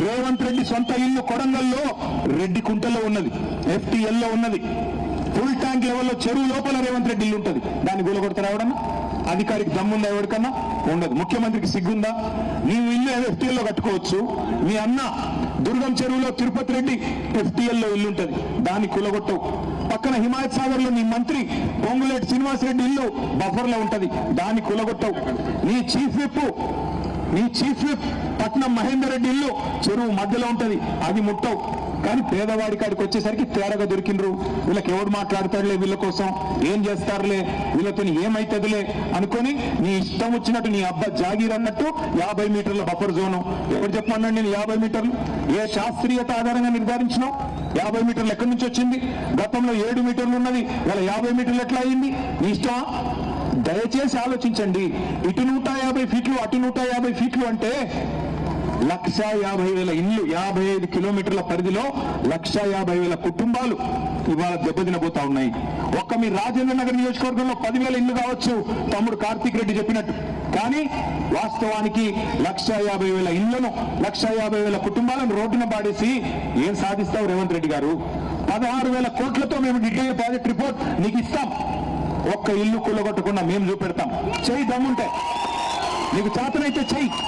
రేవంత్ రెడ్డి సొంత ఇల్లు కొడంగల్లో రెడ్డి కుంటలో ఉన్నది, FTL లో ఉన్నది. ఫుల్ ట్యాంక్ లెవెల్లో చెరువు లోపల రేవంత్ రెడ్డి ఇల్లు ఉంటుంది. దాన్ని కూలగొడతారా ఎవడన్నా? అధికారికి దమ్ముందా? ఎవరికన్నా ఉండదు. ముఖ్యమంత్రికి సిగ్గుందా? నీవు ఇల్లు FTL లో కట్టుకోవచ్చు. మీ అన్న దుర్గం చెరువులో తిరుపతి రెడ్డి FTL లో ఇల్లు ఉంటుంది, దాన్ని కూలగొట్టవు. పక్కన హిమాయత్ సాగర్ లో నీ మంత్రి పొంగులేటి శ్రీనివాసరెడ్డి ఇల్లు బఫర్ లో ఉంటది, దాన్ని కూలగొట్టవు. నీ చీఫ్ విప్ పట్నం మహేందర్ రెడ్డి ఇల్లు చెరువు మధ్యలో ఉంటది, అది ముట్టవు. కానీ పేదవాడి కాడికి వచ్చేసరికి తేరగా దొరికిండ్రు. వీళ్ళకి ఎవడు మాట్లాడతాడులే, వీళ్ళ కోసం ఏం చేస్తారులే, వీళ్ళతో ఏమైతుందిలే అనుకొని నీ ఇష్టం వచ్చినట్టు నీ అబ్బా జాగీర్ అన్నట్టు 50 మీటర్ల బఫర్ జోను. ఎవరు చెప్పమన్నాడు నేను 50 మీటర్లు? ఏ శాస్త్రీయత ఆధారంగా నిర్ధారించినావు? 50 మీటర్లు ఎక్కడి నుంచి వచ్చింది? గతంలో 7 మీటర్లు ఉన్నది, ఇలా 50 మీటర్లు ఎట్లా అయింది? నీ ఇష్టమా? దయచేసి ఆలోచించండి. ఇటు 150 ఫీట్లు, అటు 150 ఫీట్లు అంటే 1,50,000 ఇళ్ళు, 55 కిలోమీటర్ల పరిధిలో 1,50,000 కుటుంబాలు ఇవాళ దెబ్బతినబోతా ఉన్నాయి. ఒక్క మీ రాజేంద్ర నగర్ నియోజకవర్గంలో 10,000 ఇళ్ళు కావచ్చు, తమ్ముడు కార్తీక్ రెడ్డి చెప్పినట్టు. కానీ వాస్తవానికి 1,50,000 ఇళ్లను, 1,50,000 కుటుంబాలను రోడ్డున పాడేసి ఏం సాధిస్తావు రేవంత్ రెడ్డి గారు? 16,000 కోట్లతో మేము డీటెయిల్ ప్రాజెక్ట్ రిపోర్ట్ నీకు ఇస్తాం. ఒక్క ఇల్లు కూలగొట్టకుండా మేము చూపెడతాం. చెయ్యి, దమ్ముంటే నీకు చేతనైతే చెయ్యి.